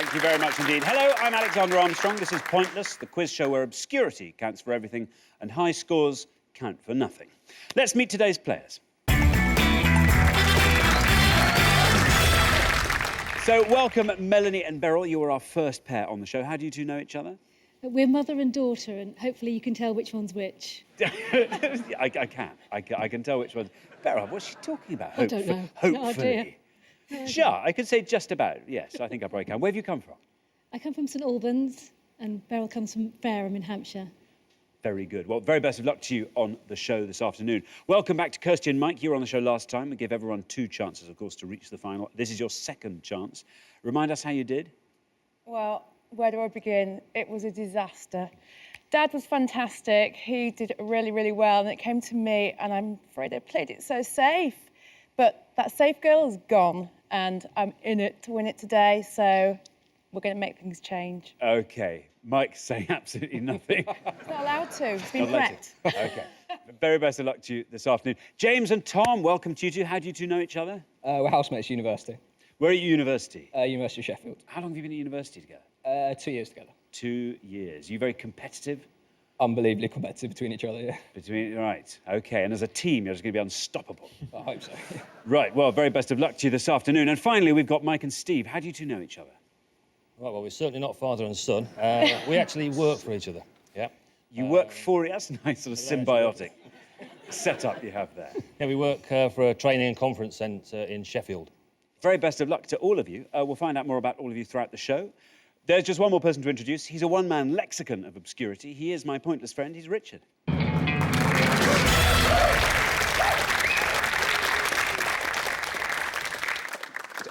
Thank you very much indeed. Hello, I'm Alexander Armstrong. This is Pointless, the quiz show where obscurity counts for everything and high scores count for nothing. Let's meet today's players. So, welcome, Melanie and Beryl. You are our first pair on the show. How do you two know each other? We're mother and daughter, and hopefully you can tell which one's which. I can tell which one's... Beryl, what's she talking about? I don't know. Hopefully. No idea. Sure, I could say just about. Yes, I think I probably can. Where have you come from? I come from St Albans, and Beryl comes from Fareham in Hampshire. Very good. Well, very best of luck to you on the show this afternoon. Welcome back to Kirsty and Mike. You were on the show last time. We give everyone 2 chances, of course, to reach the final. This is your second chance. Remind us how you did. Well, where do I begin? It was a disaster. Dad was fantastic. He did really, really well, and it came to me, and I'm afraid I played it so safe. But that safe girl is gone, and I'm in it to win it today, so we're going to make things change. OK. Mike's saying absolutely nothing. It's not allowed to. It's been Not allowed prepped. to. OK. Very best of luck to you this afternoon. James and Tom, welcome to you two. How do you two know each other? We're housemates at university. Where are you at university? University of Sheffield. How long have you been at university together? 2 years together. 2 years. Are you very competitive? Unbelievably competitive between each other, yeah. Right, OK. And as a team, you're just going to be unstoppable. I hope so. Right, well, very best of luck to you this afternoon. And finally, we've got Mike and Steve. How do you two know each other? Right, well, we're certainly not father and son. We actually work for each other, yeah. You work for... That's a nice sort of symbiotic setup you have there. Yeah, we work for a training and conference centre in Sheffield. Very best of luck to all of you. We'll find out more about all of you throughout the show. There's just one more person to introduce. He's a one-man lexicon of obscurity. He is my pointless friend. He's Richard. There's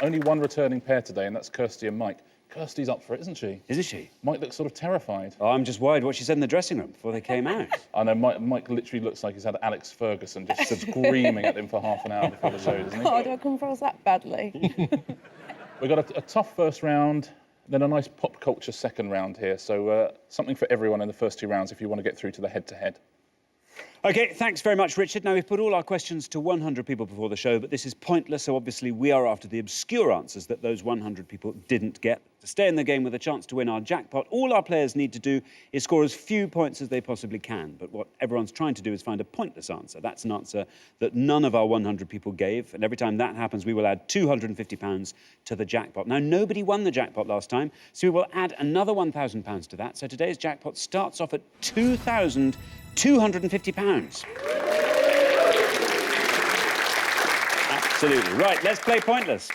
only one returning pair today, and that's Kirsty and Mike. Kirsty's up for it, isn't she? Isn't she? Mike looks sort of terrified. Oh, I'm just worried what she said in the dressing room before they came out. I know, Mike literally looks like he's had Alex Ferguson just screaming at him for half an hour before the show, doesn't he? Oh, do I come across that badly? We've got a tough first round, then a nice pop culture second round here. So something for everyone in the first 2 rounds if you want to get through to the head-to-head. OK, thanks very much, Richard. Now, we've put all our questions to 100 people before the show, but this is pointless, so obviously we are after the obscure answers that those 100 people didn't get. To stay in the game with a chance to win our jackpot, all our players need to do is score as few points as they possibly can. But what everyone's trying to do is find a pointless answer. That's an answer that none of our 100 people gave, and every time that happens, we will add £250 to the jackpot. Now, nobody won the jackpot last time, so we will add another £1,000 to that. So today's jackpot starts off at £2,250. Absolutely. Right, let's play Pointless.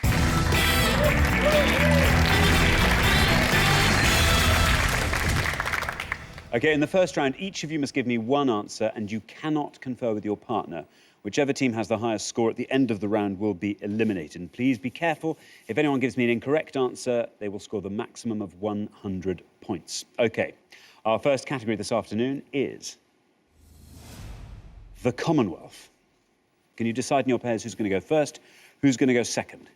OK, in the first round, each of you must give me one answer, and you cannot confer with your partner. Whichever team has the highest score at the end of the round will be eliminated. And please be careful. If anyone gives me an incorrect answer, they will score the maximum of 100 points. OK, our first category this afternoon is the Commonwealth. Can you decide in your pairs who's going to go first, who's going to go second?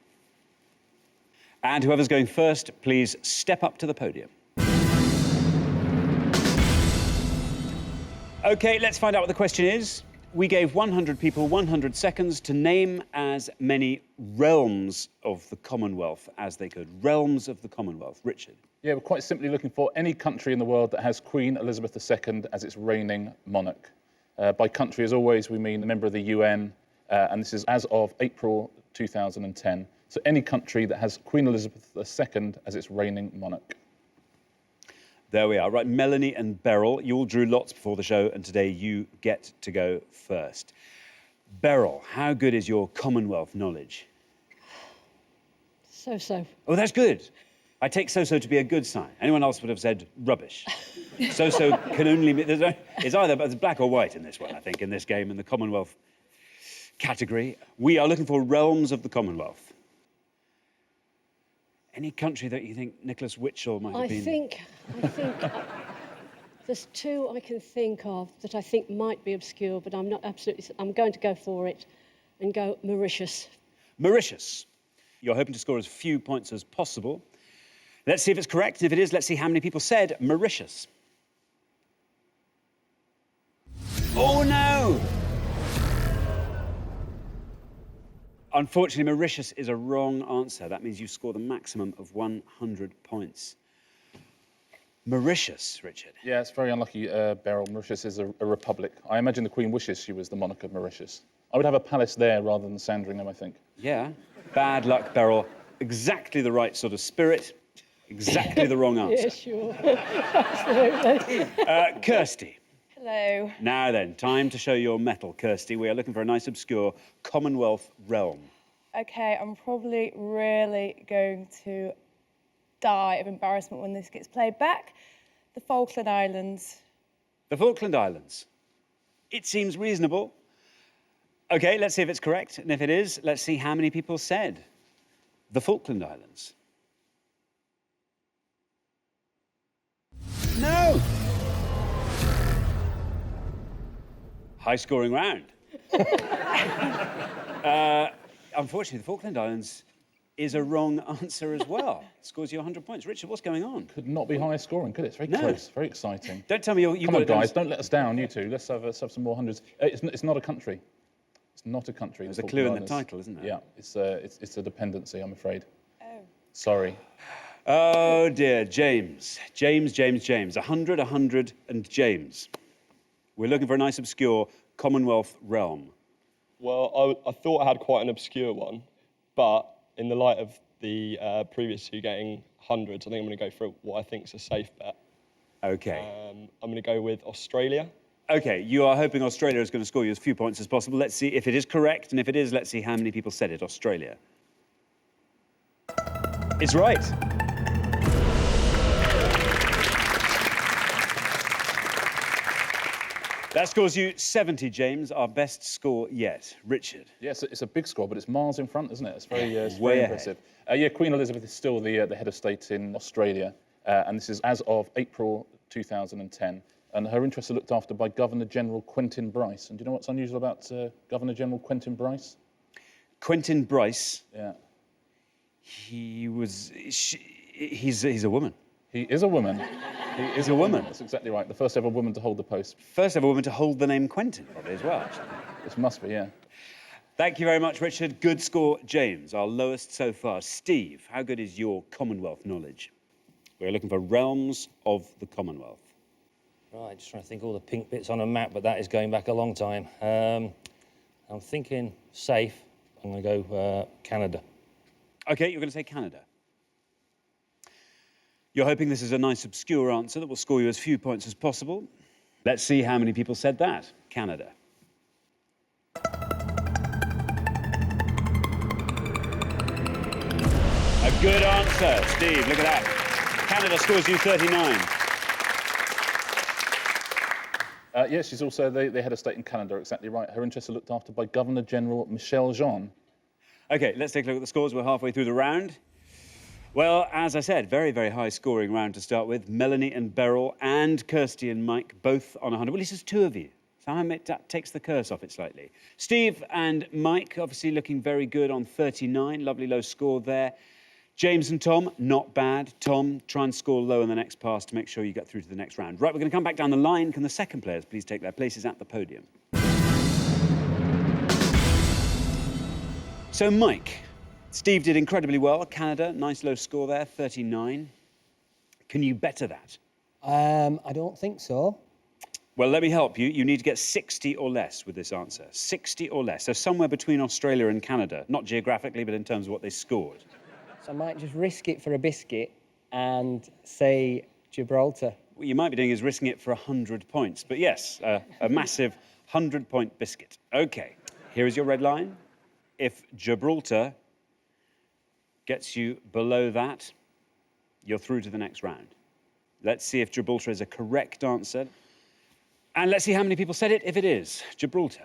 And whoever's going first, please step up to the podium. OK, let's find out what the question is. We gave 100 people 100 seconds to name as many realms of the Commonwealth as they could. Realms of the Commonwealth. Richard? Yeah, we're quite simply looking for any country in the world that has Queen Elizabeth II as its reigning monarch. By country, as always, we mean a member of the UN, and this is as of April 2010. So any country that has Queen Elizabeth II as its reigning monarch. There we are. Right, Melanie and Beryl, you all drew lots before the show, and today you get to go first. Beryl, how good is your Commonwealth knowledge? So-so. Oh, that's good. I take so-so to be a good sign. Anyone else would have said rubbish. So-so can only be... It's either black or white in this one, I think, in this game, in the Commonwealth category. We are looking for realms of the Commonwealth. Any country that you think Nicholas Witchell might have been... I think there's 2 I can think of that I think might be obscure, but I'm not absolutely... I'm going to go for it and go Mauritius. Mauritius. You're hoping to score as few points as possible. Let's see if it's correct. If it is, let's see how many people said Mauritius. Oh, no! Unfortunately, Mauritius is a wrong answer. That means you scored a maximum of 100 points. Mauritius, Richard. Yeah, it's very unlucky, Beryl. Mauritius is a republic. I imagine the Queen wishes she was the monarch of Mauritius. I would have a palace there rather than Sandringham, I think. Yeah, bad luck, Beryl. Exactly the right sort of spirit. Exactly the wrong answer. Yeah, sure. Absolutely. Kirsty. Hello. Now then, time to show your mettle, Kirsty. We are looking for a nice obscure Commonwealth realm. Okay, I'm probably really going to die of embarrassment when this gets played back. The Falkland Islands. The Falkland Islands. It seems reasonable. Okay, let's see if it's correct. And if it is, let's see how many people said the Falkland Islands. No! High-scoring round. Unfortunately, the Falkland Islands is a wrong answer as well. Scores you 100 points. Richard, what's going on? Could not be higher scoring, could it? It's very close, very exciting. Don't tell me you've Come got on, it down. guys, don't let us down, you two. Let's have some more hundreds. It's not a country. It's not a country. There's a clue in the title, isn't there? Yeah, it's a dependency, I'm afraid. Oh. Sorry. Oh dear, James. James. 100, and James. We're looking for a nice obscure Commonwealth realm. Well, I thought I had quite an obscure one, but in the light of the previous two getting hundreds, I think I'm going to go for what I think is a safe bet. Okay. I'm going to go with Australia. Okay, you are hoping Australia is going to score you as few points as possible. Let's see if it is correct, and if it is, let's see how many people said it. Australia. It's right. That scores you 70, James, our best score yet. Richard. Yes, it's a big score, but it's miles in front, isn't it? It's very, Way ahead. impressive. Yeah, Queen Elizabeth is still the head of state in Australia, and this is as of April 2010. And her interests are looked after by Governor-General Quentin Bryce. And do you know what's unusual about Governor-General Quentin Bryce? Quentin Bryce. Yeah. He's a woman. He is a woman. He is a woman. That's exactly right. The first ever woman to hold the post. First ever woman to hold the name Quentin, probably, as well, actually. This must be, yeah. Thank you very much, Richard. Good score, James, our lowest so far. Steve, how good is your Commonwealth knowledge? We're looking for realms of the Commonwealth. Right, just trying to think all the pink bits on a map, but that is going back a long time. I'm thinking safe. I'm going to go Canada. OK, you're going to say Canada. You're hoping this is a nice obscure answer that will score you as few points as possible. Let's see how many people said that. Canada. A good answer, Steve. Look at that. Canada scores you 39. Yes, she's also the head of state in Canada, exactly right. Her interests are looked after by Governor-General Michel Jean. OK, let's take a look at the scores. We're halfway through the round. Well, as I said, very, very high-scoring round to start with. Melanie and Beryl and Kirsty and Mike both on 100. Well, at least there's two of you. Somehow that takes the curse off it slightly. Steve and Mike obviously looking very good on 39. Lovely low score there. James and Tom, not bad. Tom, try and score low in the next pass to make sure you get through to the next round. Right, we're going to come back down the line. Can the second players please take their places at the podium? So, Mike, Steve did incredibly well. Canada, nice low score there, 39. Can you better that? I don't think so. Well, let me help you. You need to get 60 or less with this answer. 60 or less. So somewhere between Australia and Canada. Not geographically, but in terms of what they scored. So I might just risk it for a biscuit and say Gibraltar. What you might be doing is risking it for 100 points. But yes, a massive 100-point biscuit. OK, here is your red line. If Gibraltar gets you below that, you're through to the next round. Let's see if Gibraltar is a correct answer. And let's see how many people said it if it is. Gibraltar.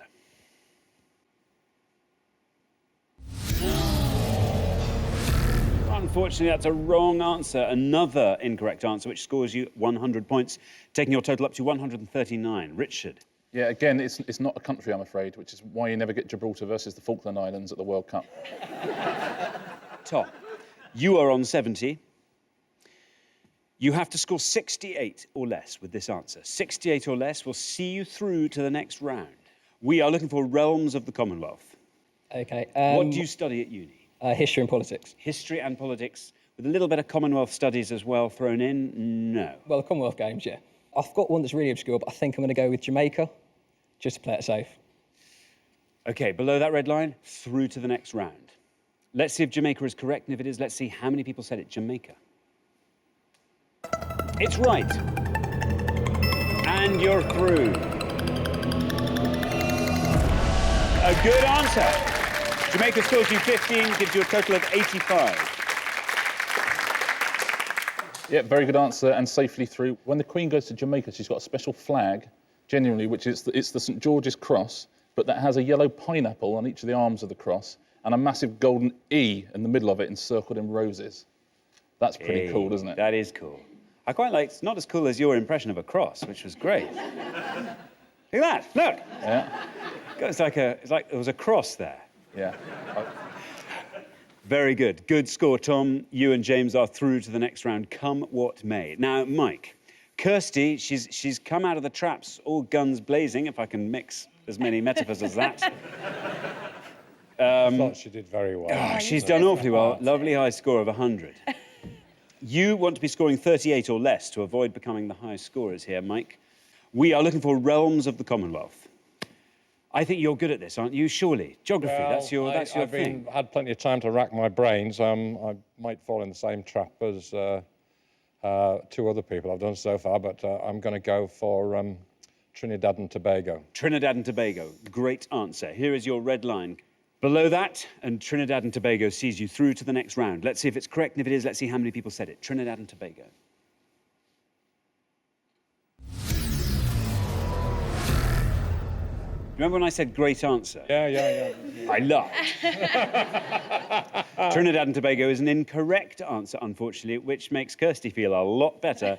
Unfortunately, that's a wrong answer. Another incorrect answer, which scores you 100 points, taking your total up to 139. Richard. Yeah, again, it's not a country, I'm afraid, which is why you never get Gibraltar versus the Falkland Islands at the World Cup. Tom, you are on 70. You have to score 68 or less with this answer. 68 or less will see you through to the next round. We are looking for realms of the Commonwealth. Okay. What do you study at uni? History and politics. History and politics, with a little bit of Commonwealth studies as well thrown in? No. Well, the Commonwealth Games, yeah. I've got one that's really obscure, but I think I'm going to go with Jamaica, just to play it safe. OK, below that red line, through to the next round. Let's see if Jamaica is correct, and if it is, let's see how many people said it. Jamaica. It's right. And you're through. A good answer. Jamaica scores you 15, gives you a total of 85. Yeah, very good answer, and safely through. When the Queen goes to Jamaica, she's got a special flag, genuinely, which is it's the St George's Cross, but that has a yellow pineapple on each of the arms of the cross and a massive golden E in the middle of it, encircled in roses. That's pretty cool, isn't it? That is cool. I quite like, it's not as cool as your impression of a cross, which was great. Look at that, look. Yeah. It's like there was a cross there. Yeah. Very good. Good score, Tom. You and James are through to the next round, come what may. Now, Mike, Kirsty, she's come out of the traps all guns blazing, if I can mix as many metaphors as that. I thought she did very well. She's done awfully well. Lovely high score of 100. You want to be scoring 38 or less to avoid becoming the highest scorers here, Mike. We are looking for realms of the Commonwealth. I think you're good at this, aren't you? Surely. Geography, that's your thing. I've had plenty of time to rack my brains. I might fall in the same trap as two other people I've done so far, but I'm going to go for Trinidad and Tobago. Trinidad and Tobago. Great answer. Here is your red line. Below that, and Trinidad and Tobago sees you through to the next round. Let's see if it's correct, and if it is, let's see how many people said it. Trinidad and Tobago. Remember when I said great answer? Yeah. I laughed. Trinidad and Tobago is an incorrect answer, unfortunately, which makes Kirsty feel a lot better,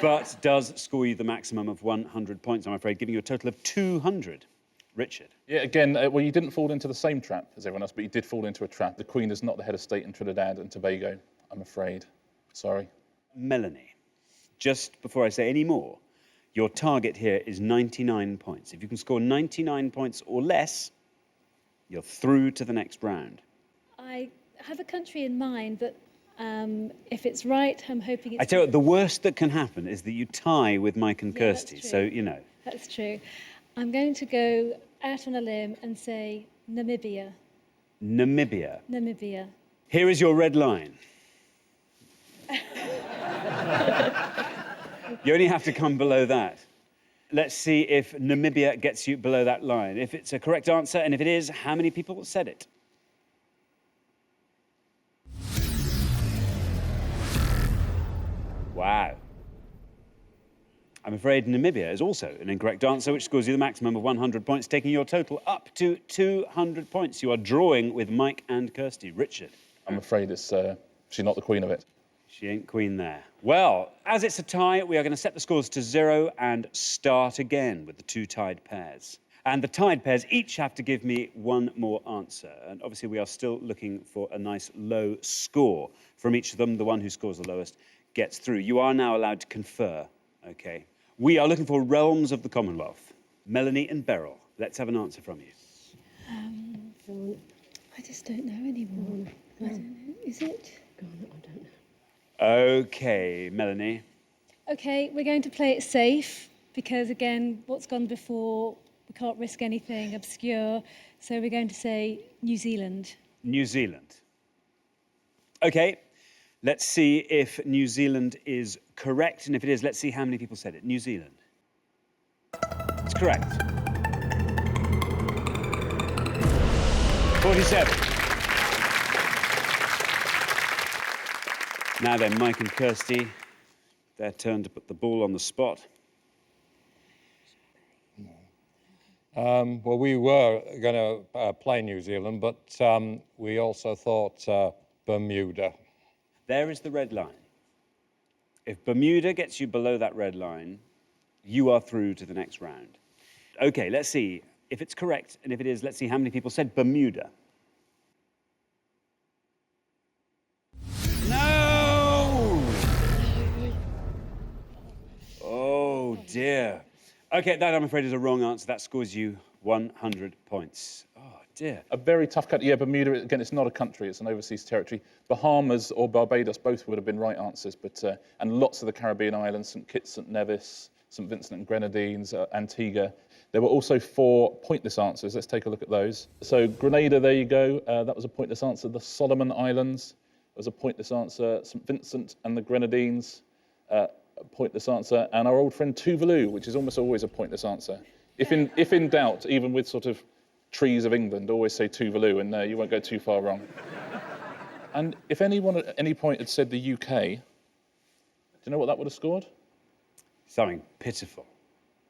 but does score you the maximum of 100 points, I'm afraid, giving you a total of 200. Richard. Yeah, again, well, you didn't fall into the same trap as everyone else, but you did fall into a trap. The Queen is not the head of state in Trinidad and Tobago, I'm afraid. Sorry. Melanie, just before I say any more, your target here is 99 points. If you can score 99 points or less, you're through to the next round. I have a country in mind, but if it's right, I'm hoping it's... I tell you what, the worst that can happen is that you tie with Mike and Yeah, Kirsty, that's so, true. you know. That's true. I'm going to go out on a limb and say Namibia. Namibia. Namibia. Here is your red line. You only have to come below that. Let's see if Namibia gets you below that line. If it's a correct answer, and if it is, how many people said it? Wow. I'm afraid Namibia is also an incorrect answer, which scores you the maximum of 100 points, taking your total up to 200 points. You are drawing with Mike and Kirsty. Richard. I'm afraid she's not the queen of it. She ain't queen there. Well, as it's a tie, we are going to set the scores to 0 and start again with the two tied pairs. And the tied pairs each have to give me one more answer. And obviously, we are still looking for a nice low score from each of them. The one who scores the lowest gets through. You are now allowed to confer, OK? We are looking for realms of the Commonwealth. Melanie and Beryl, let's have an answer from you. I just don't know anymore. I don't know. Is it? I don't know. OK, Melanie. OK, we're going to play it safe because, again, what's gone before, we can't risk anything obscure. So we're going to say New Zealand. New Zealand. OK, let's see if New Zealand is correct. And if it is, let's see how many people said it. New Zealand. It's correct. 47. Now then, Mike and Kirsty, their turn to put the ball on the spot. Well, we were going to play New Zealand, but we also thought Bermuda. There is the red line. If Bermuda gets you below that red line, you are through to the next round. OK, let's see if it's correct. And if it is, let's see how many people said Bermuda. No! Oh, dear. OK, that, I'm afraid, is a wrong answer. That scores you 100 points. Oh, dear. A very tough country. Yeah, Bermuda, again, it's not a country, it's an overseas territory. Bahamas or Barbados both would have been right answers, but and lots of the Caribbean islands, St. Kitts, St. Nevis, St. Vincent and Grenadines, Antigua. There were also 4 pointless answers. Let's take a look at those. So Grenada, there you go. That was a pointless answer. The Solomon Islands was a pointless answer. St. Vincent and the Grenadines, a pointless answer. And our old friend Tuvalu, which is almost always a pointless answer. If in doubt, even with sort of trees of England, always say Tuvalu, and you won't go too far wrong. And if anyone at any point had said the UK, do you know what that would have scored? Something pitiful.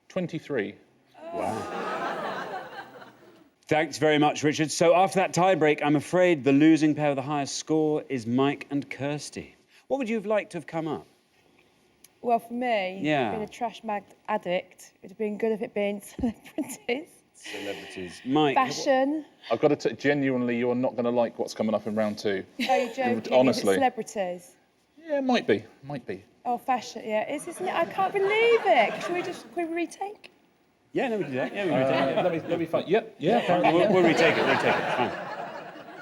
23. Wow. Thanks very much, Richard. So after that tie-break, I'm afraid the losing pair with the highest score is Mike and Kirsty. What would you have liked to have come up? Well, for me, Yeah. being a trash mag addict, it would have been good if it been celebrities. Celebrities. Mike. Fashion. I've got to genuinely, you're not going to like what's coming up in round 2. Are you joking? Honestly. Is it celebrities? Yeah, might be. Oh, fashion, yeah. Isn't it? I can't believe it. Can we retake? Yeah, no, we can do that. Yeah, we can retake it. Let me find. Yep, yeah. Apparently, we'll retake it. It's fine.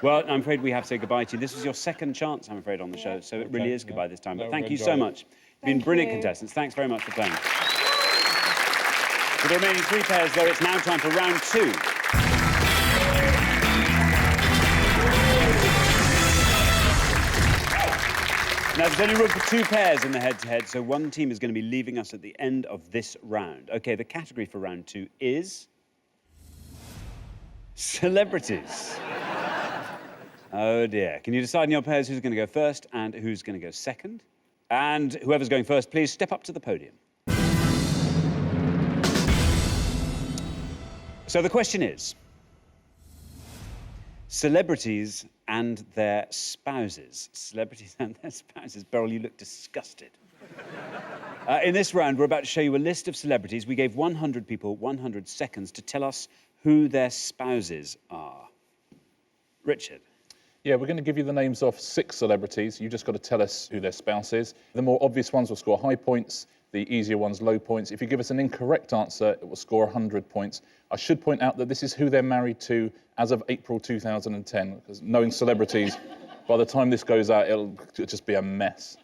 Well, I'm afraid we have to say goodbye to you. This was your second chance, I'm afraid, on the show, so it really is goodbye this time. But thank you so much. You've been brilliant contestants. Thanks very much for playing. For the remaining 3 pairs, though, it's now time for round 2. Now, there's only room for 2 pairs in the head-to-head, so one team is going to be leaving us at the end of this round. OK, the category for round 2 is celebrities. Oh, dear. Can you decide in your pairs who's going to go first and who's going to go second? And whoever's going first, please step up to the podium. So the question is, celebrities and their spouses. Celebrities and their spouses. Beryl, you look disgusted. In this round, we're about to show you a list of celebrities. We gave 100 people 100 seconds to tell us who their spouses are. Richard. Yeah, we're going to give you the names of 6 celebrities. You just got to tell us who their spouse is. The more obvious ones will score high points, the easier ones low points. If you give us an incorrect answer, it will score 100 points. I should point out that this is who they're married to as of April 2010, because knowing celebrities, by the time this goes out, it'll just be a mess.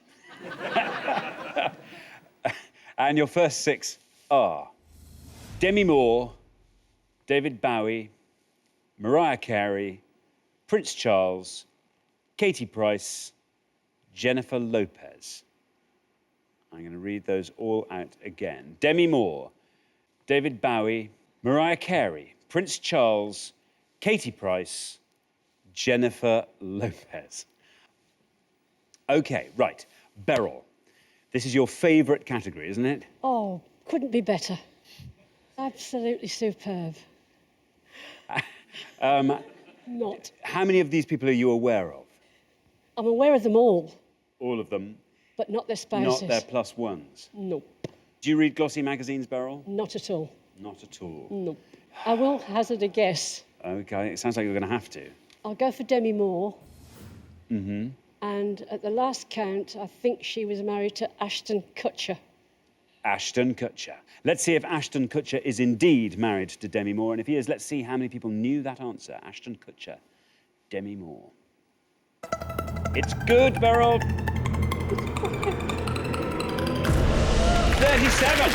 And your first 6 are Demi Moore, David Bowie, Mariah Carey, Prince Charles, Katie Price, Jennifer Lopez. I'm going to read those all out again. Demi Moore, David Bowie, Mariah Carey, Prince Charles, Katie Price, Jennifer Lopez. OK, right. Beryl, this is your favourite category, isn't it? Oh, couldn't be better. Absolutely superb. Not. How many of these people are you aware of? I'm aware of them all, All of them? but not their spouses. Not their plus ones? No, Do you read glossy magazines, Beryl? not at all. Not at all. No. I will hazard a guess. OK, it sounds like you're going to have to. I'll go for Demi Moore. Mm-hmm. And at the last count, I think she was married to Ashton Kutcher. Ashton Kutcher. Let's see if Ashton Kutcher is indeed married to Demi Moore. And if he is, let's see how many people knew that answer. Ashton Kutcher, Demi Moore. It's good, Beryl. 37.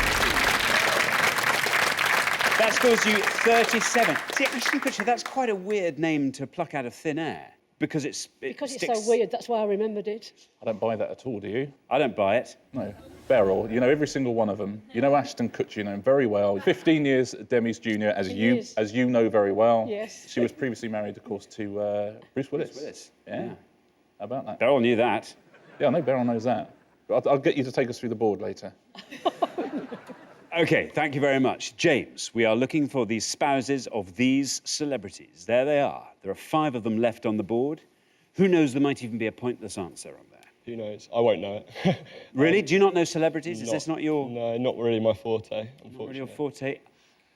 That scores you 37. See, Ashton Kutcher, that's quite a weird name to pluck out of thin air. Because it's It's so weird, that's why I remembered it. I don't buy that at all, do you? I don't buy it. No. Beryl, you know every single one of them. You know Ashton Kutcher, you know him very well. 15 years Demi's junior, as you know very well. Yes. She was previously married, of course, to Bruce Willis. Bruce Willis. Yeah. How about that? Beryl knew that. Yeah, I know Beryl knows that. But I'll get you to take us through the board later. OK, thank you very much. James, we are looking for the spouses of these celebrities. There they are. There are 5 of them left on the board. Who knows, there might even be a pointless answer on there. Who knows? I won't know it. Really? Do you not know celebrities? Is this not your... No, not really my forte, unfortunately. Not really your forte?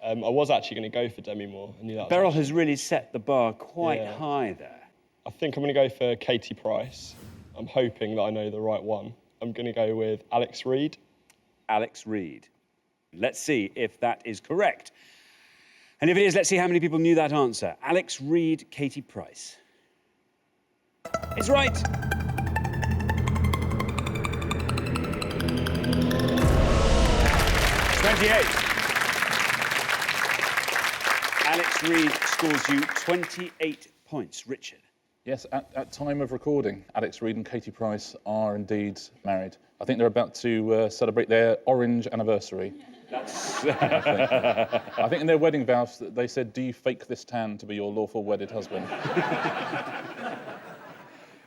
I was actually going to go for Demi Moore. I knew that was Beryl actually- has really set the bar quite Yeah. high there. I think I'm going to go for Katie Price. I'm hoping that I know the right one. I'm going to go with Alex Reid. Alex Reid. Let's see if that is correct. And if it is, let's see how many people knew that answer. Alex Reid, Katie Price. It's right. It's 28. Alex Reid scores you 28 points. Richard. Yes, at time of recording, Alex Reid and Katie Price are indeed married. I think they're about to celebrate their orange anniversary. That's... I think in their wedding vows, they said, "Do you fake this tan to be your lawful wedded husband?"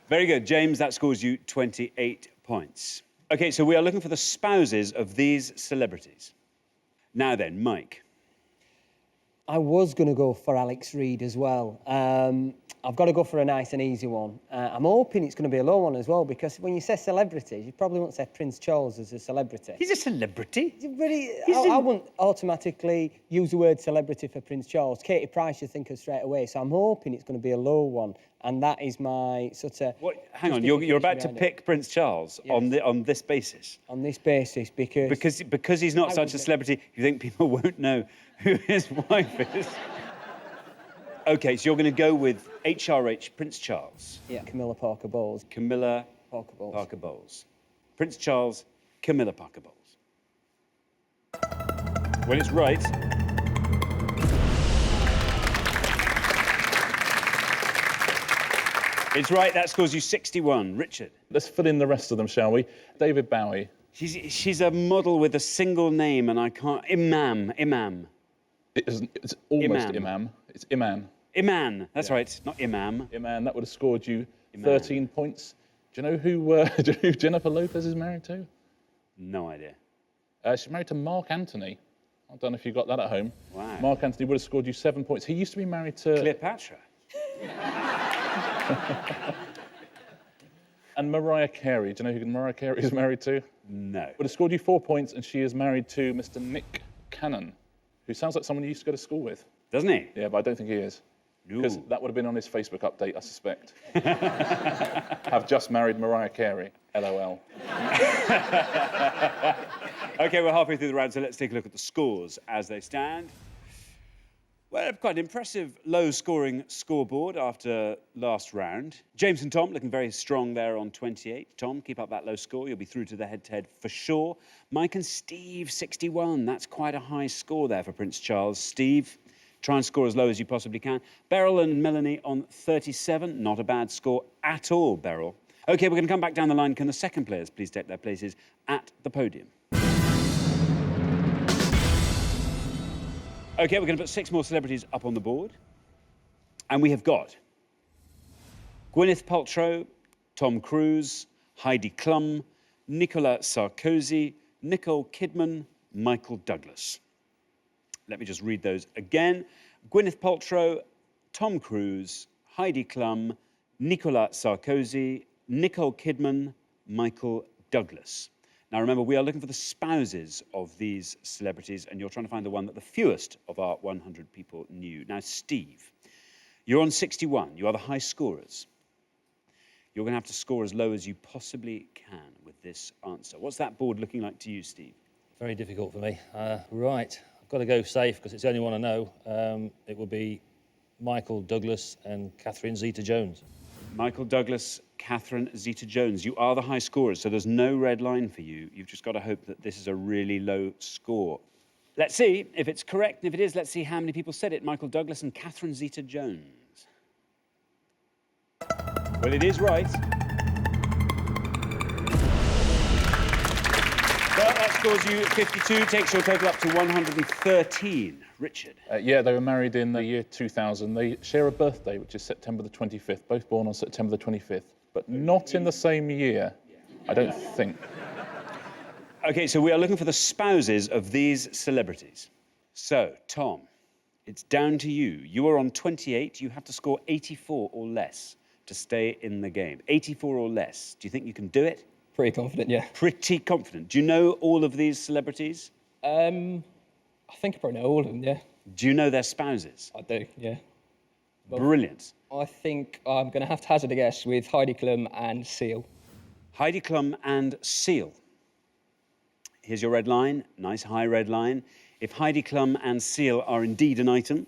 Very good. James, that scores you 28 points. OK, so we are looking for the spouses of these celebrities. Now then, Mike. I was going to go for Alex Reid as well. I've got to go for a nice and easy one. I'm hoping it's going to be a low one as well, because when you say celebrities, you probably won't say Prince Charles as a celebrity. He's a celebrity. But I wouldn't automatically use the word celebrity for Prince Charles. Katie Price, you think of straight away. So I'm hoping it's going to be a low one. And that is my sort of... What? Hang on, you're about to pick Prince Charles on this basis? On this basis, because... Because he's not such a celebrity, you think people won't know who his wife is? OK, so you're going to go with HRH Prince Charles. Yeah, Camilla Parker Bowles. Camilla Parker Bowles. Parker Bowles. Prince Charles, Camilla Parker Bowles. Well, it's right. It's right, that scores you 61. Richard. Let's fill in the rest of them, shall we? David Bowie. She's a model with a single name, and I can't... Imam. It's almost Imam. It's Iman. Iman, that's right, not Imam. Iman, that would have scored you 13 points. Do you know who Jennifer Lopez is married to? No idea. She's married to Mark Anthony. I don't know if you got that at home. Wow. Mark Anthony would have scored you 7 points. He used to be married to... Cleopatra. And Mariah Carey. Do you know who Mariah Carey is married to? No. Would have scored you 4 points, and she is married to Mr. Nick Cannon, who sounds like someone you used to go to school with. Doesn't he? Yeah, but I don't think he is. Because that would have been on his Facebook update, I suspect. Have just married Mariah Carey. LOL. OK, we're halfway through the round, so let's take a look at the scores as they stand. Well, quite an impressive low-scoring scoreboard after last round. James and Tom looking very strong there on 28. Tom, keep up that low score. You'll be through to the head-to-head for sure. Mike and Steve, 61. That's quite a high score there for Prince Charles. Steve, try and score as low as you possibly can. Beryl and Melanie on 37. Not a bad score at all, Beryl. OK, we're going to come back down the line. Can the second players please take their places at the podium? OK, we're going to put 6 more celebrities up on the board. And we have got Gwyneth Paltrow, Tom Cruise, Heidi Klum, Nicolas Sarkozy, Nicole Kidman, Michael Douglas. Let me just read those again. Gwyneth Paltrow, Tom Cruise, Heidi Klum, Nicolas Sarkozy, Nicole Kidman, Michael Douglas. Now, remember, we are looking for the spouses of these celebrities, and you're trying to find the one that the fewest of our 100 people knew. Now, Steve, you're on 61. You are the high scorers. You're going to have to score as low as you possibly can with this answer. What's that board looking like to you, Steve? Very difficult for me. Right, I've got to go safe because it's the only one I know. It will be Michael Douglas and Catherine Zeta-Jones. Michael Douglas, Catherine Zeta-Jones. You are the high scorers, so there's no red line for you. You've just got to hope that this is a really low score. Let's see if it's correct. And if it is, let's see how many people said it. Michael Douglas and Catherine Zeta-Jones. Well, it is right. Well, that scores you 52, takes your total up to 113. Richard. Yeah, they were married in the year 2000. They share a birthday, which is September the 25th, both born on September the 25th, but not in the same year, I don't think. OK, so we are looking for the spouses of these celebrities. So, Tom, it's down to you. You are on 28. You have to score 84 or less to stay in the game. 84 or less. Do you think you can do it? Pretty confident, yeah. Pretty confident. Do you know all of these celebrities? I think I probably know all of them, yeah. Do you know their spouses? I do, yeah. Well, brilliant. I think I'm going to have to hazard a guess with Heidi Klum and Seal. Heidi Klum and Seal. Here's your red line, nice high red line. If Heidi Klum and Seal are indeed an item,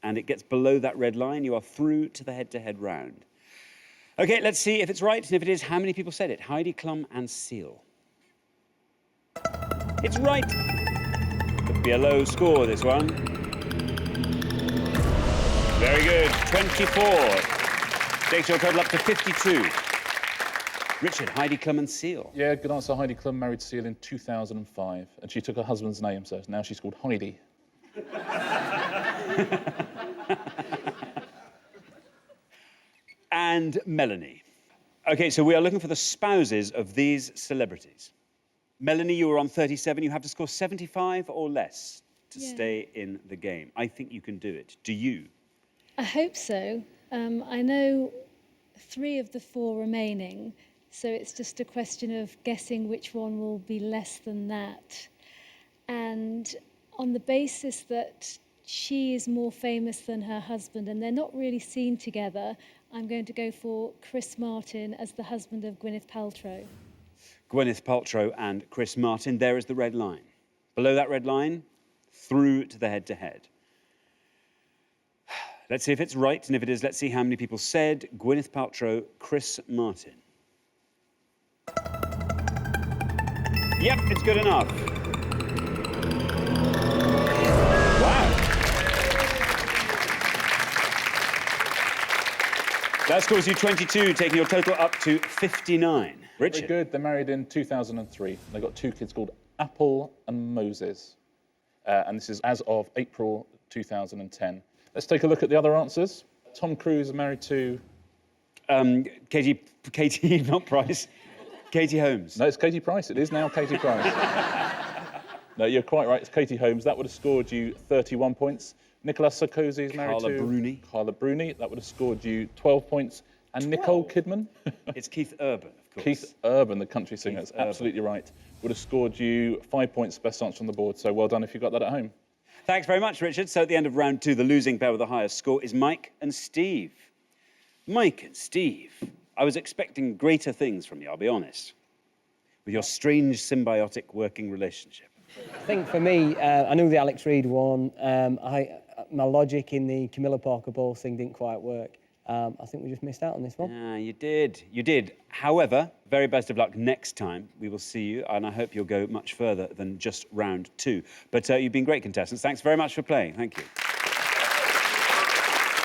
and it gets below that red line, you are through to the head-to-head round. OK, let's see if it's right, and if it is, how many people said it? Heidi Klum and Seal. It's right. Could be a low score, this one. Very good, 24. Takes your total up to 52. Richard, Heidi Klum and Seal. Yeah, good answer. Heidi Klum married Seal in 2005, and she took her husband's name, so now she's called Heidi. And Melanie. OK, so we are looking for the spouses of these celebrities. Melanie, you were on 37. You have to score 75 or less to stay in the game. I think you can do it. Do you? I hope so. I know 3 of the 4 remaining, so it's just a question of guessing which one will be less than that. And on the basis that she is more famous than her husband and they're not really seen together, I'm going to go for Chris Martin as the husband of Gwyneth Paltrow. Gwyneth Paltrow and Chris Martin. There is the red line. Below that red line, through to the head-to-head. Let's see if it's right, and if it is, let's see how many people said Gwyneth Paltrow, Chris Martin. Yep, it's good enough. Wow. That scores you 22, taking your total up to 59. Richard. Very good. They're married in 2003. They've got 2 kids called Apple and Moses. And this is as of April 2010. Let's take a look at the other answers. Tom Cruise is married to... Katie, not Price. Katie Holmes. No, it's Katie Price. It is now Katie Price. No, you're quite right. It's Katie Holmes. That would have scored you 31 points. Nicolas Sarkozy is married to... Carla Bruni. That would have scored you 12 points. And 12? Nicole Kidman. It's Keith Urban, of course. Keith Urban, the country singer. That's absolutely right. Would have scored you 5 points, best answer on the board. So well done if you got that at home. Thanks very much, Richard. So at the end of round 2, the losing pair with the highest score is Mike and Steve. Mike and Steve, I was expecting greater things from you, I'll be honest, with your strange symbiotic working relationship. I think for me, I knew the Alex Reid one. My logic in the Camilla Parker Bowles thing didn't quite work. I think we just missed out on this one. Yeah, you did. You did. However, very best of luck next time. We will see you, and I hope you'll go much further than just round 2. But you've been great contestants. Thanks very much for playing. Thank you.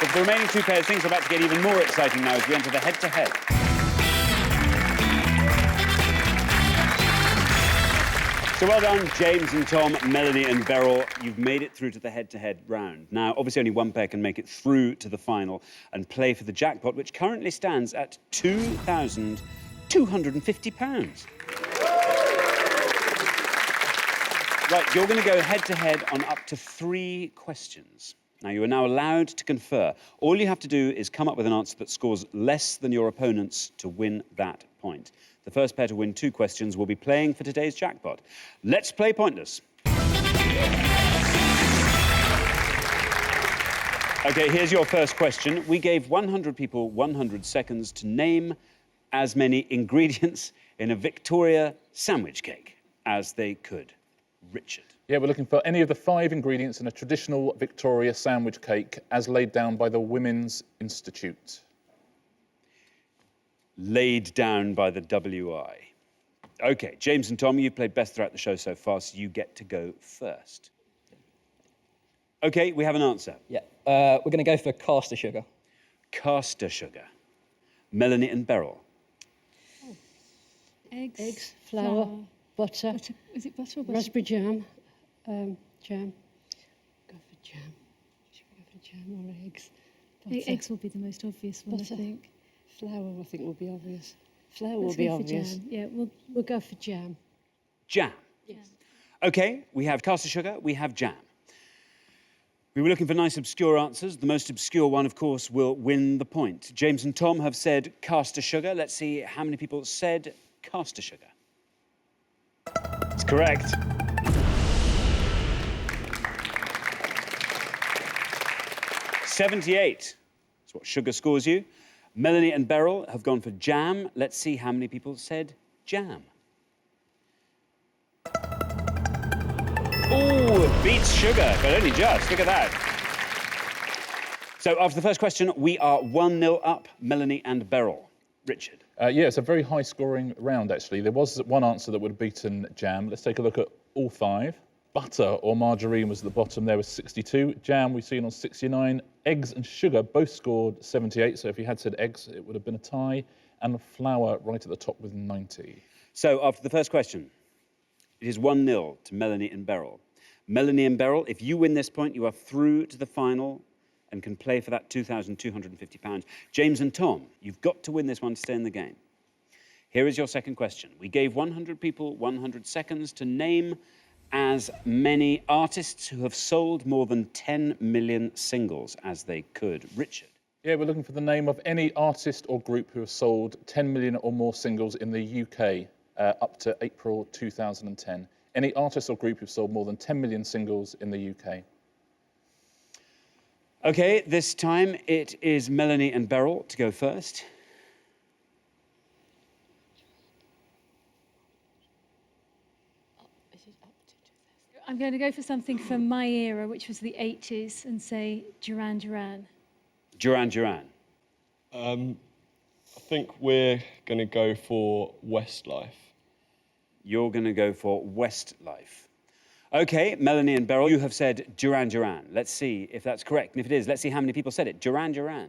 But the remaining 2 pairs, things are about to get even more exciting now as we enter the head-to-head. So well done, James and Tom, Melanie and Beryl. You've made it through to the head-to-head round. Now, obviously, only one pair can make it through to the final and play for the jackpot, which currently stands at £2,250. Right, you're going to go head-to-head on up to 3 questions. Now, you are now allowed to confer. All you have to do is come up with an answer that scores less than your opponent's to win that point. The first pair to win 2 questions will be playing for today's jackpot. Let's play Pointless. OK, here's your first question. We gave 100 people 100 seconds to name as many ingredients in a Victoria sandwich cake as they could. Richard. Yeah, we're looking for any of the 5 ingredients in a traditional Victoria sandwich cake as laid down by the Women's Institute. Laid down by the WI. OK, James and Tom, you've played best throughout the show so far, so you get to go first. OK, we have an answer. Yeah, we're going to go for caster sugar. Caster sugar. Melanie and Beryl. Oh. Eggs, flour, butter. Is it butter or butter? Raspberry jam. Jam. Go for jam. Should we go for jam or eggs? Eggs will be the most obvious one, butter. I think. Flour, I think, will be obvious. Flour will Let's be go for obvious. Jam. Yeah, we'll go for jam. Jam. Yes. OK, we have caster sugar, we have jam. We were looking for nice obscure answers. The most obscure one, of course, will win the point. James and Tom have said caster sugar. Let's see how many people said caster sugar. It's correct. $78. That's what sugar scores you. Melanie and Beryl have gone for jam. Let's see how many people said jam. Oh, beats sugar, but only just. Look at that. So after the first question, we are 1-0 up, Melanie and Beryl. Richard. Yeah, it's a very high-scoring round, actually. There was one answer that would have beaten jam. Let's take a look at all 5. Butter or margarine was at the bottom. There was 62. Jam we've seen on 69. Eggs and sugar both scored 78. So if you had said eggs, it would have been a tie. And flour right at the top with 90. So after the first question, it is 1-0 to Melanie and Beryl. Melanie and Beryl, if you win this point, you are through to the final and can play for that £2,250. James and Tom, you've got to win this one to stay in the game. Here is your second question. We gave 100 people 100 seconds to name as many artists who have sold more than 10 million singles as they could. Richard. Yeah, we're looking for the name of any artist or group who have sold 10 million or more singles in the UK up to April 2010. Any artist or group who've sold more than 10 million singles in the UK. OK, this time it is Melanie and Beryl to go first. I'm going to go for something from my era, which was the 80s, and say Duran Duran. Duran Duran. I think we're going to go for Westlife. You're going to go for Westlife. OK, Melanie and Beryl, you have said Duran Duran. Let's see if that's correct. And if it is, let's see how many people said it. Duran Duran.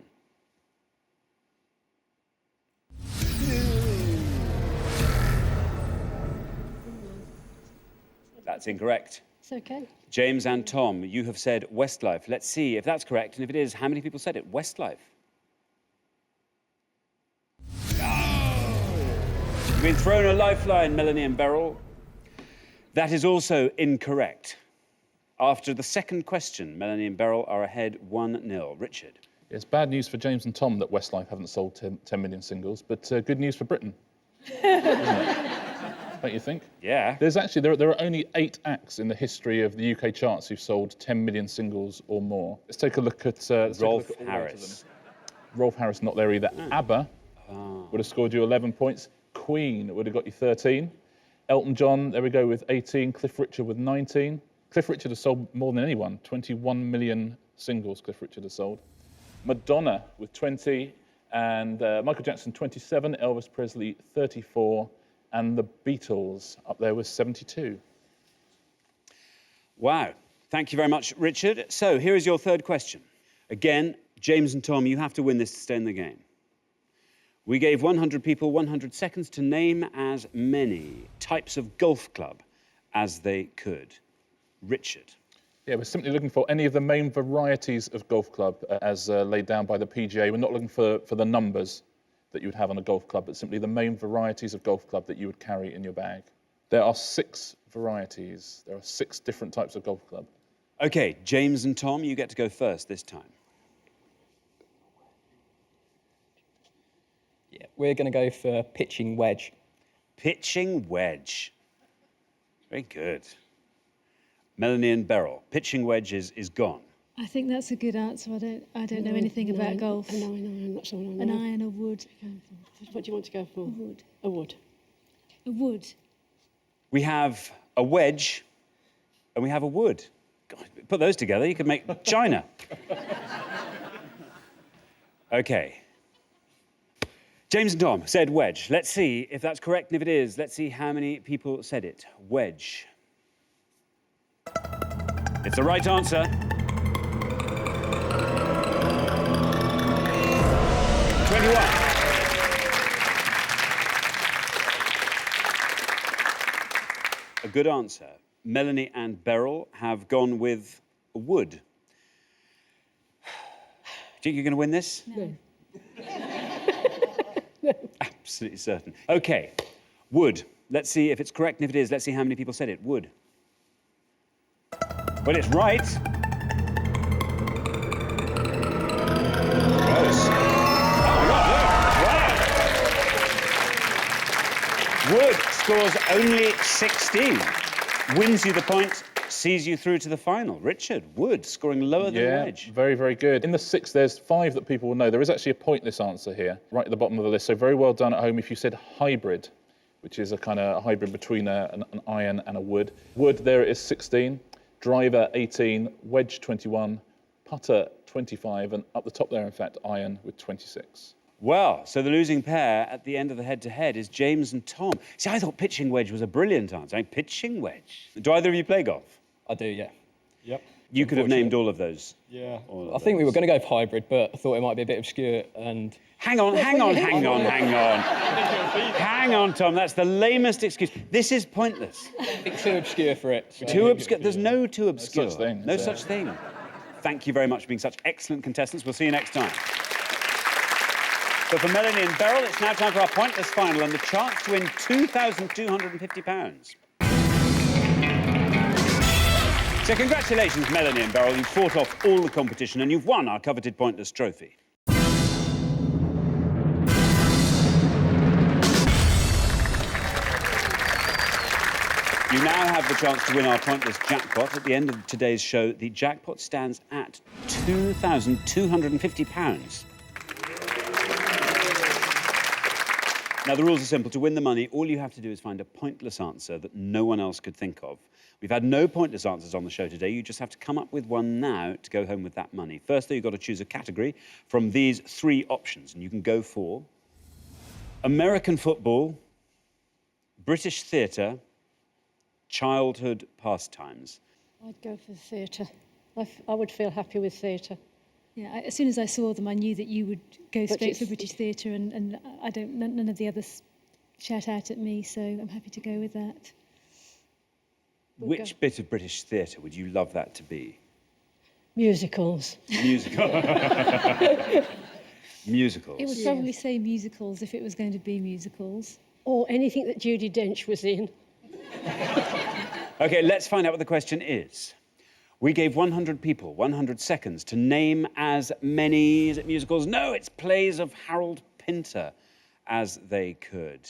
That's incorrect. It's okay. James and Tom, you have said Westlife. Let's see if that's correct. And if it is, how many people said it? Westlife. You've been thrown a lifeline, Melanie and Beryl. That is also incorrect. After the second question, Melanie and Beryl are ahead 1-0. Richard. It's bad news for James and Tom that Westlife haven't sold 10 million singles, but good news for Britain. Isn't it? Don't you think? Yeah. There's actually, there are only 8 acts in the history of the UK charts who've sold 10 million singles or more. Let's take a look at Rolf Harris. Rolf Harris not there either. ABBA would have scored you 11 points. Queen would have got you 13. Elton John, there we go, with 18. Cliff Richard with 19. Cliff Richard has sold more than anyone. 21 million singles Cliff Richard has sold. Madonna with 20. And Michael Jackson, 27. Elvis Presley, 34. And the Beatles up there with 72. Wow. Thank you very much, Richard. So here is your third question. Again, James and Tom, you have to win this to stay in the game. We gave 100 people 100 seconds to name as many types of golf club as they could. Richard. Yeah, we're simply looking for any of the main varieties of golf club as laid down by the PGA. We're not looking for the numbers that you would have on a golf club, but simply the main varieties of golf club that you would carry in your bag. There are 6 varieties. There are 6 different types of golf club. OK, James and Tom, you get to go first this time. Yeah, we're going to go for pitching wedge. Pitching wedge. Very good. Melanie and Beryl, pitching wedge is gone. I think that's a good answer. I don't know anything about golf. No, I'm not sure. An iron, a wood. What do you want to go for? A wood. A wood. A wood. We have a wedge and we have a wood. God, put those together, you could make China. OK. James and Tom said wedge. Let's see if that's correct, and if it is, let's see how many people said it. Wedge. It's the right answer. 21. A good answer. Melanie and Beryl have gone with wood. Do you think you're going to win this? No. Absolutely certain. OK, wood. Let's see if it's correct, and if it is, let's see how many people said it. Wood. Well, it's right. Close. Oh, my God, look. Wow. Wood scores only 16. Wins you the point, sees you through to the final. Richard, Wood, scoring lower than wedge. Very, very good. In the 6, there's 5 that people will know. There is actually a pointless answer here, right at the bottom of the list. So very well done at home if you said hybrid, which is a kind of hybrid between an iron and a wood. Wood, there it is 16. driver 18, wedge 21, putter 25, and up the top there, in fact, iron with 26. Well, so the losing pair at the end of the head-to-head is James and Tom. See, I thought pitching wedge was a brilliant answer. Pitching wedge. Do either of you play golf? I do, yeah. Yep. You could have named all of those. Yeah. I think we were going to go for hybrid, but I thought it might be a bit obscure and... Hang on, Tom. That's the lamest excuse. This is pointless. It's too obscure for it. So. Too obscure. There's no too obscure. No such thing. No such thing. Thank you very much for being such excellent contestants. We'll see you next time. So for Melanie and Beryl, it's now time for our pointless final and the chance to win £2,250. So congratulations, Melanie and Beryl. You've fought off all the competition and you've won our coveted pointless trophy. You now have the chance to win our pointless jackpot. At the end of today's show, the jackpot stands at £2,250. Now, the rules are simple. To win the money, all you have to do is find a pointless answer that no one else could think of. We've had no pointless answers on the show today. You just have to come up with one now to go home with that money. First, though, you've got to choose a category from these three options, and you can go for American football, British theatre, childhood pastimes. I'd go for theatre. I would feel happy with theatre. Yeah, as soon as I saw them, I knew that you would go straight for British theatre, and none of the others shout out at me, so I'm happy to go with that. Which bit of British theatre would you love that to be? Musicals. Musicals. It would probably say musicals if it was going to be musicals. Or anything that Judi Dench was in. OK, let's find out what the question is. We gave 100 people 100 seconds to name as many, is it musicals? No, it's plays of Harold Pinter as they could.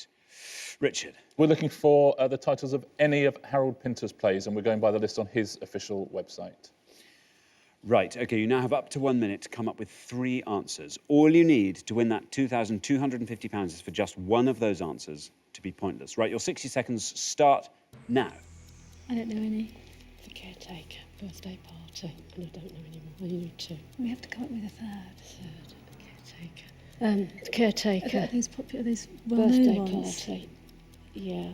Richard. We're looking for the titles of any of Harold Pinter's plays, and we're going by the list on his official website. Right, OK, you now have up to 1 minute to come up with 3 answers. All you need to win that £2,250 is for just one of those answers to be pointless. Right, your 60 seconds start now. I don't know any. The Caretaker, birthday party, and I don't know any more. I knew 2. We have to come up with a third. The Caretaker. Are those popular, those Birthday well-known ones? party. Yeah,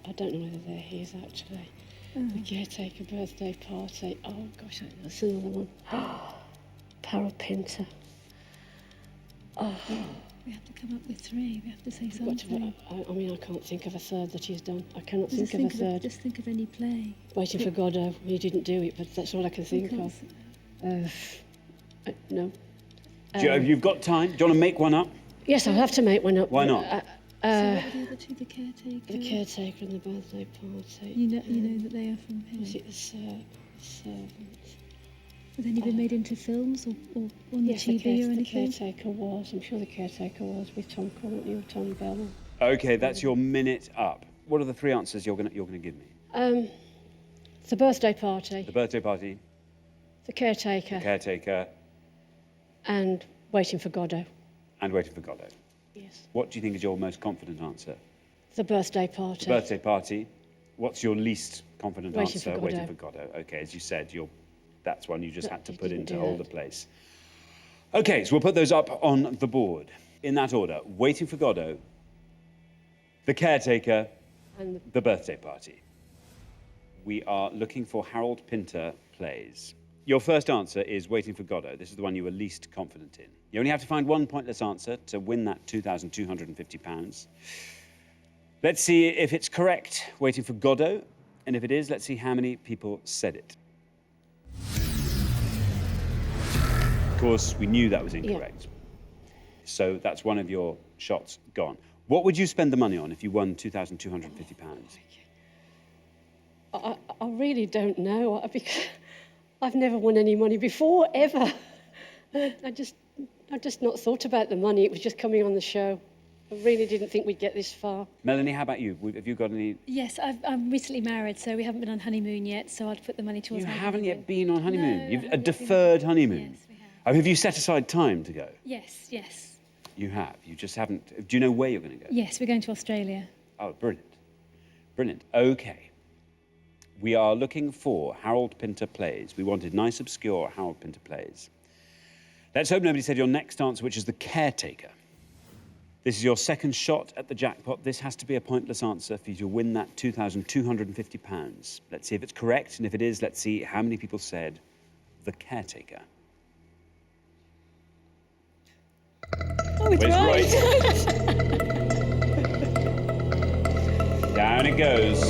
I don't know whether they're his actually. The Caretaker, birthday party. Oh gosh, that's another one. Harold Pinter. Oh. We have to come up with 3. We have to say something. I mean, I can't think of a third that he's done. I cannot think of a third. Just think of any play. Waiting for Godot. He didn't do it, but that's all I can think of. No. You've got time. Do you want to make one up? Yes, I'll have to make one up. Why not? So what are the other 2? The Caretaker. The Caretaker and the birthday party. You know that they are from him. Was it the Servants? Has any been made into films or on the TV or anything? The Caretaker was. I'm sure the Caretaker was with Tom Courtney or Tom Bell. OK, that's your minute up. What are the 3 answers you're going to give me? The birthday party. The birthday party. The Caretaker. The Caretaker. And Waiting for Godot. And Waiting for Godot. Yes. What do you think is your most confident answer? The birthday party. The birthday party. What's your least confident Waiting answer? for Godot. Waiting for Godot. OK, as you said, that's one you just had to put in to do hold that. the place. OK, so we'll put those up on the board. In that order, Waiting for Godot, The Caretaker, And The Birthday Party. We are looking for Harold Pinter plays. Your first answer is Waiting for Godot. This is the one you were least confident in. You only have to find one pointless answer to win that £2,250. Let's see if it's correct, Waiting for Godot. And if it is, let's see how many people said it. Of course, we knew that was incorrect. Yeah. So that's one of your shots gone. What would you spend the money on if you won £2,250? I really don't know, because I've never won any money before, ever. I just not thought about the money. It was just coming on the show. I really didn't think we'd get this far. Melanie, how about you? Have you got any? Yes, I'm recently married, so we haven't been on honeymoon yet, so I'd put the money towards You my haven't honeymoon. yet been on honeymoon? No, You've a deferred honeymoon? Yes, we have. Have you set aside time to go? Yes, yes. You have? You just haven't... Do you know where you're going to go? Yes, we're going to Australia. Oh, brilliant. Brilliant. OK. We are looking for Harold Pinter Plays. We wanted nice, obscure Harold Pinter Plays. Let's hope nobody said your next answer, which is The Caretaker. This is your second shot at the jackpot. This has to be a pointless answer for you to win that £2,250. Let's see if it's correct, and if it is, let's see how many people said The Caretaker. Oh, it's right. Down it goes.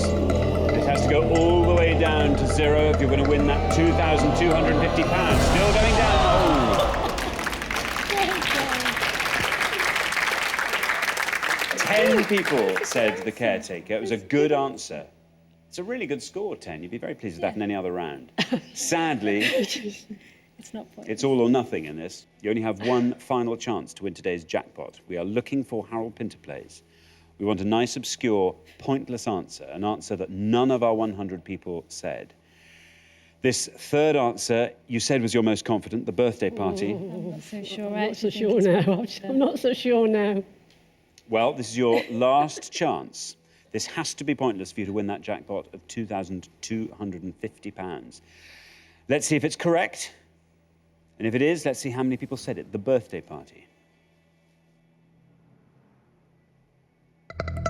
It has to go all the way down to 0 if you're going to win that £2,250. Still going down. Oh. 10 people said The Caretaker. It was a good answer. It's a really good score, 10. You'd be very pleased with that in any other round. Sadly, It's not pointless. it's all or nothing in this. You only have one final chance to win today's jackpot. We are looking for Harold Pinter Plays. We want a nice, obscure, pointless answer, an answer that none of our 100 people said. This third answer you said was your most confident, The Birthday Party. I'm not so sure. I'm not so sure now. I'm not so sure now. Well, this is your last chance. This has to be pointless for you to win that jackpot of £2,250. Let's see if it's correct. And if it is, let's see how many people said it. The Birthday Party.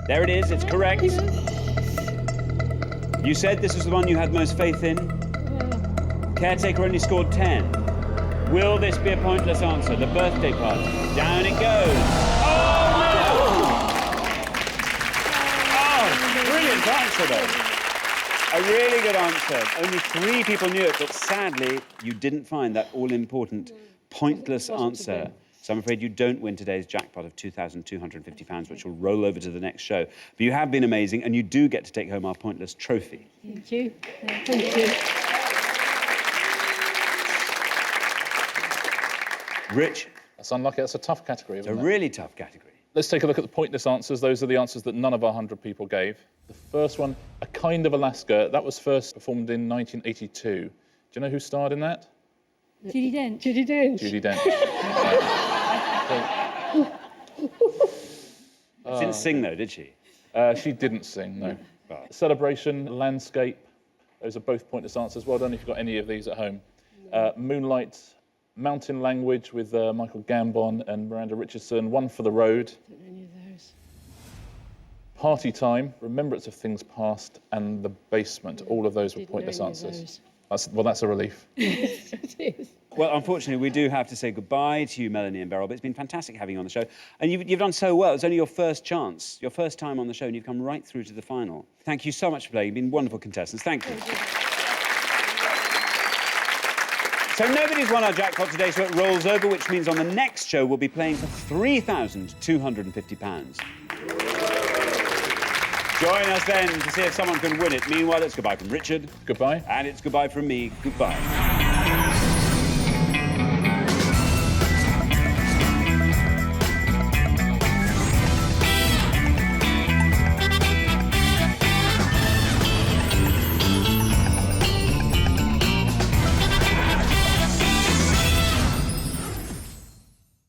There it is, it's correct. You said this was the one you had most faith in. Caretaker only scored 10. Will this be a pointless answer? The Birthday Party. Down it goes. Oh, no! Oh, brilliant answer, though. A really good answer. Only 3 people knew it, but sadly, you didn't find that all-important, pointless answer. So I'm afraid you don't win today's jackpot of £2,250, which will roll over to the next show. But you have been amazing, and you do get to take home our pointless trophy. Thank you. Thank you. Rich, That's unlucky. That's a tough category, it's a isn't it? really tough category. Let's take a look at the pointless answers. Those are the answers that none of our 100 people gave. The first one, A Kind of Alaska, that was first performed in 1982. Do you know who starred in that? Judi Dench. Judi Dench. Judi Dench. She didn't sing, though, did she? She didn't sing, no. Right. Celebration, Landscape, those are both pointless answers. Well done if you've got any of these at home. Moonlight, Mountain Language with Michael Gambon and Miranda Richardson, One for the Road. Don't know any of those. Party Time, Remembrance of Things Past, and The Basement. All of those were Didn't know pointless any of answers. those. That's a relief. It is. Well, unfortunately, we do have to say goodbye to you, Melanie and Beryl, but it's been fantastic having you on the show. And you've done so well. It's only your first chance, your first time on the show, and you've come right through to the final. Thank you so much for playing. You've been wonderful contestants. Thank you. So nobody's won our jackpot today, so it rolls over, which means on the next show we'll be playing for £3,250. Join us then to see if someone can win it. Meanwhile, it's goodbye from Richard. Goodbye. And it's goodbye from me. Goodbye.